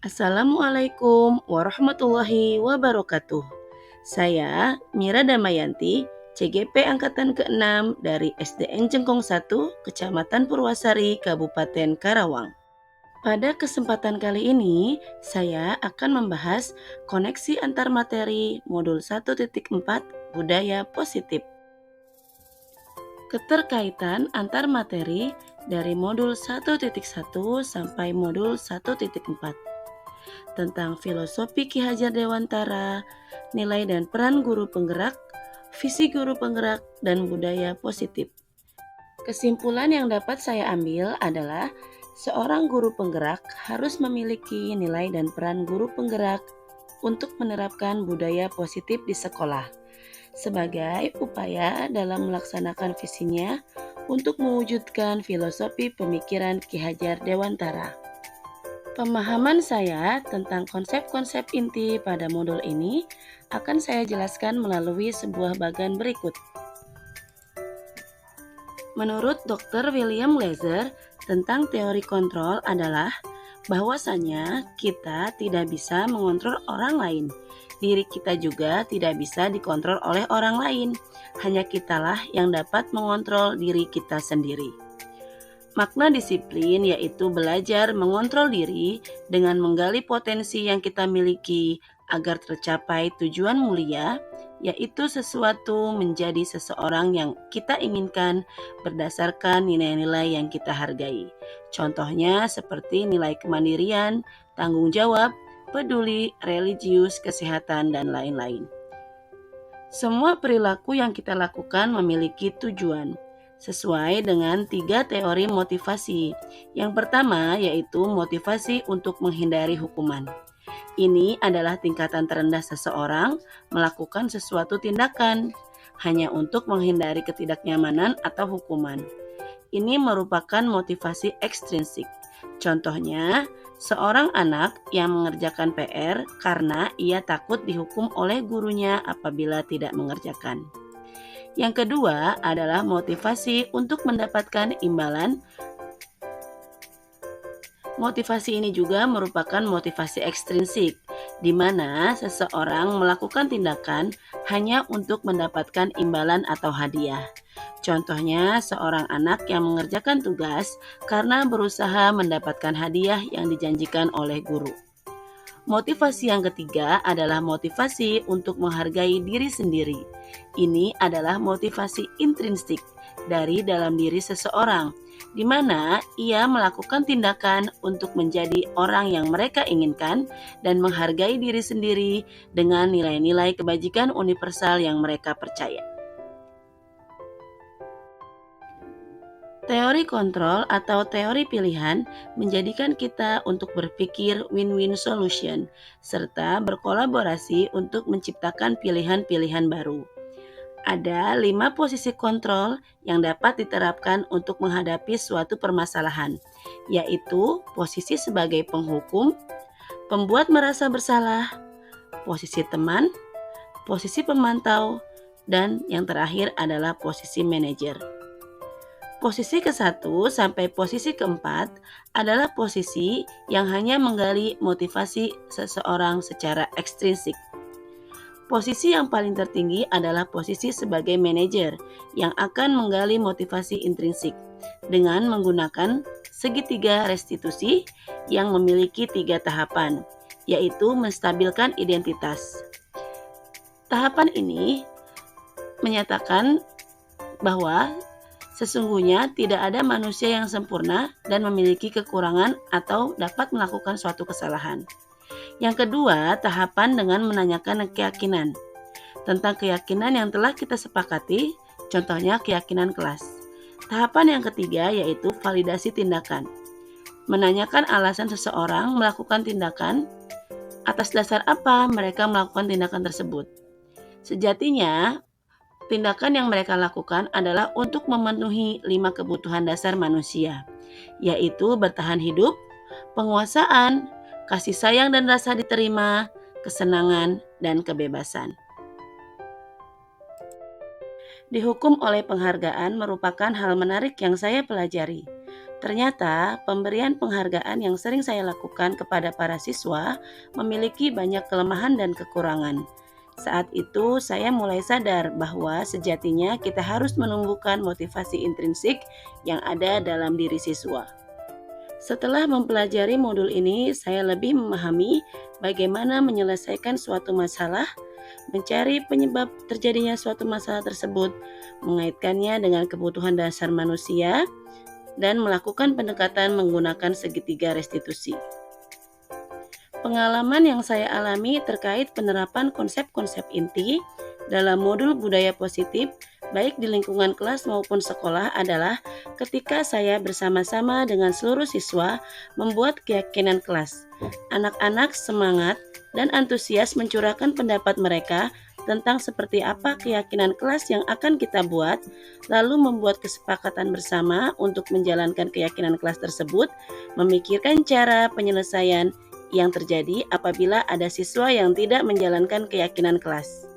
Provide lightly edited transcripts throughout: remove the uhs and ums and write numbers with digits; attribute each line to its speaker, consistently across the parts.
Speaker 1: Assalamualaikum warahmatullahi wabarakatuh. Saya Mira Damayanti, CGP Angkatan ke-6 dari SDN Jengkong 1, Kecamatan Purwasari, Kabupaten Karawang. Pada kesempatan kali ini, saya akan membahas koneksi antar materi modul 1.4 Budaya Positif. Keterkaitan antar materi dari modul 1.1 sampai modul 1.4 tentang filosofi Ki Hajar Dewantara, nilai dan peran guru penggerak, visi guru penggerak, dan budaya positif. Kesimpulan yang dapat saya ambil adalah seorang guru penggerak harus memiliki nilai dan peran guru penggerak untuk menerapkan budaya positif di sekolah sebagai upaya dalam melaksanakan visinya untuk mewujudkan filosofi pemikiran Ki Hajar Dewantara. Pemahaman saya tentang konsep-konsep inti pada modul ini akan saya jelaskan melalui sebuah bagan berikut. Menurut Dr. William Glaser, tentang teori kontrol adalah bahwasanya kita tidak bisa mengontrol orang lain. Diri kita juga tidak bisa dikontrol oleh orang lain. Hanya kitalah yang dapat mengontrol diri kita sendiri. Makna disiplin yaitu belajar mengontrol diri dengan menggali potensi yang kita miliki agar tercapai tujuan mulia, yaitu sesuatu menjadi seseorang yang kita inginkan berdasarkan nilai-nilai yang kita hargai. Contohnya seperti nilai kemandirian, tanggung jawab, peduli, religius, kesehatan, dan lain-lain. Semua perilaku yang kita lakukan memiliki tujuan sesuai dengan 3 teori motivasi. Yang pertama yaitu motivasi untuk menghindari hukuman. Ini adalah tingkatan terendah seseorang melakukan sesuatu tindakan hanya untuk menghindari ketidaknyamanan atau hukuman. Ini merupakan motivasi ekstrinsik. Contohnya, seorang anak yang mengerjakan PR karena ia takut dihukum oleh gurunya apabila tidak mengerjakan. Yang kedua adalah motivasi untuk mendapatkan imbalan. Motivasi ini juga merupakan motivasi ekstrinsik, di mana seseorang melakukan tindakan hanya untuk mendapatkan imbalan atau hadiah. Contohnya, seorang anak yang mengerjakan tugas karena berusaha mendapatkan hadiah yang dijanjikan oleh guru. Motivasi yang ketiga adalah motivasi untuk menghargai diri sendiri. Ini adalah motivasi intrinsik dari dalam diri seseorang, di mana ia melakukan tindakan untuk menjadi orang yang mereka inginkan dan menghargai diri sendiri dengan nilai-nilai kebajikan universal yang mereka percaya. Teori kontrol atau teori pilihan menjadikan kita untuk berpikir win-win solution serta berkolaborasi untuk menciptakan pilihan-pilihan baru. Ada 5 posisi kontrol yang dapat diterapkan untuk menghadapi suatu permasalahan, yaitu posisi sebagai penghukum, pembuat merasa bersalah, posisi teman, posisi pemantau, dan yang terakhir adalah posisi manajer. Posisi ke-1 sampai posisi ke-4 adalah posisi yang hanya menggali motivasi seseorang secara ekstrinsik. Posisi yang paling tertinggi adalah posisi sebagai manajer yang akan menggali motivasi intrinsik dengan menggunakan segitiga restitusi yang memiliki 3 tahapan, yaitu menstabilkan identitas. Tahapan ini menyatakan bahwa sesungguhnya tidak ada manusia yang sempurna dan memiliki kekurangan atau dapat melakukan suatu kesalahan. Yang kedua, tahapan dengan menanyakan keyakinan. Tentang keyakinan yang telah kita sepakati, contohnya keyakinan kelas. Tahapan yang ketiga yaitu validasi tindakan. Menanyakan alasan seseorang melakukan tindakan, atas dasar apa mereka melakukan tindakan tersebut. Sejatinya, tindakan yang mereka lakukan adalah untuk memenuhi 5 kebutuhan dasar manusia, yaitu bertahan hidup, penguasaan, kasih sayang dan rasa diterima, kesenangan, dan kebebasan. Dihukum oleh penghargaan merupakan hal menarik yang saya pelajari. Ternyata, pemberian penghargaan yang sering saya lakukan kepada para siswa memiliki banyak kelemahan dan kekurangan. Saat itu, saya mulai sadar bahwa sejatinya kita harus menumbuhkan motivasi intrinsik yang ada dalam diri siswa. Setelah mempelajari modul ini, saya lebih memahami bagaimana menyelesaikan suatu masalah, mencari penyebab terjadinya suatu masalah tersebut, mengaitkannya dengan kebutuhan dasar manusia, dan melakukan pendekatan menggunakan segitiga restitusi. Pengalaman yang saya alami terkait penerapan konsep-konsep inti dalam modul budaya positif baik di lingkungan kelas maupun sekolah adalah ketika saya bersama-sama dengan seluruh siswa membuat keyakinan kelas. Anak-anak semangat dan antusias mencurahkan pendapat mereka tentang seperti apa keyakinan kelas yang akan kita buat, lalu membuat kesepakatan bersama untuk menjalankan keyakinan kelas tersebut, memikirkan cara penyelesaian yang terjadi apabila ada siswa yang tidak menjalankan keyakinan kelas.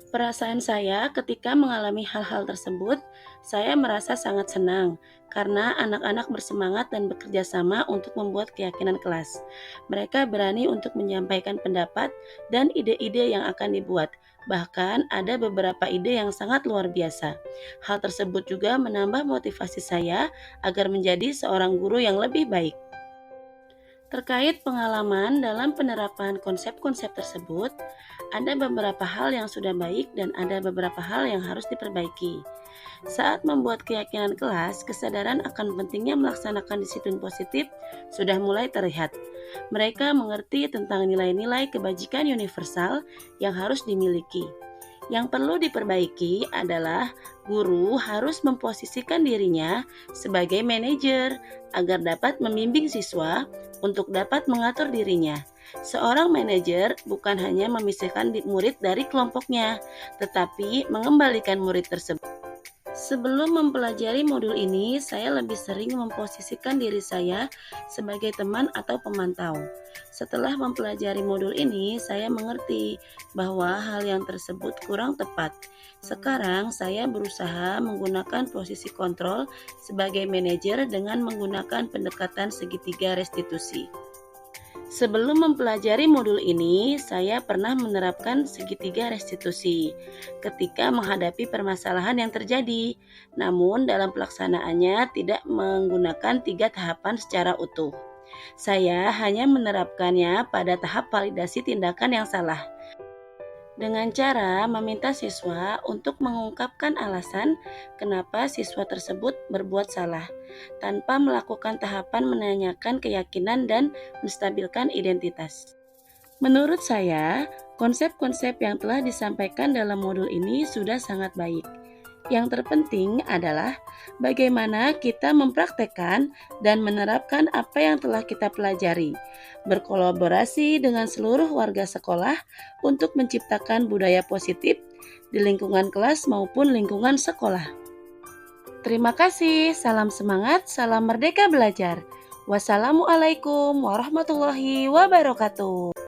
Speaker 1: Perasaan saya ketika mengalami hal-hal tersebut, saya merasa sangat senang karena anak-anak bersemangat dan bekerja sama untuk membuat keyakinan kelas. Mereka berani untuk menyampaikan pendapat dan ide-ide yang akan dibuat. Bahkan ada beberapa ide yang sangat luar biasa. Hal tersebut juga menambah motivasi saya agar menjadi seorang guru yang lebih baik. Terkait pengalaman dalam penerapan konsep-konsep tersebut, ada beberapa hal yang sudah baik dan ada beberapa hal yang harus diperbaiki. Saat membuat keyakinan kelas, kesadaran akan pentingnya melaksanakan disiplin positif sudah mulai terlihat. Mereka mengerti tentang nilai-nilai kebajikan universal yang harus dimiliki. Yang perlu diperbaiki adalah guru harus memposisikan dirinya sebagai manajer agar dapat membimbing siswa untuk dapat mengatur dirinya. Seorang manajer bukan hanya memisahkan murid dari kelompoknya, tetapi mengembalikan murid tersebut. Sebelum mempelajari modul ini, saya lebih sering memposisikan diri saya sebagai teman atau pemantau. Setelah mempelajari modul ini, saya mengerti bahwa hal yang tersebut kurang tepat. Sekarang, saya berusaha menggunakan posisi kontrol sebagai manajer dengan menggunakan pendekatan segitiga restitusi. Sebelum mempelajari modul ini, saya pernah menerapkan segitiga restitusi ketika menghadapi permasalahan yang terjadi. Namun, dalam pelaksanaannya tidak menggunakan 3 tahapan secara utuh. Saya hanya menerapkannya pada tahap validasi tindakan yang salah, dengan cara meminta siswa untuk mengungkapkan alasan kenapa siswa tersebut berbuat salah, tanpa melakukan tahapan menanyakan keyakinan dan menstabilkan identitas. Menurut saya, konsep-konsep yang telah disampaikan dalam modul ini sudah sangat baik. Yang terpenting adalah bagaimana kita mempraktekkan dan menerapkan apa yang telah kita pelajari, berkolaborasi dengan seluruh warga sekolah untuk menciptakan budaya positif di lingkungan kelas maupun lingkungan sekolah. Terima kasih, salam semangat, salam merdeka belajar. Wassalamualaikum warahmatullahi wabarakatuh.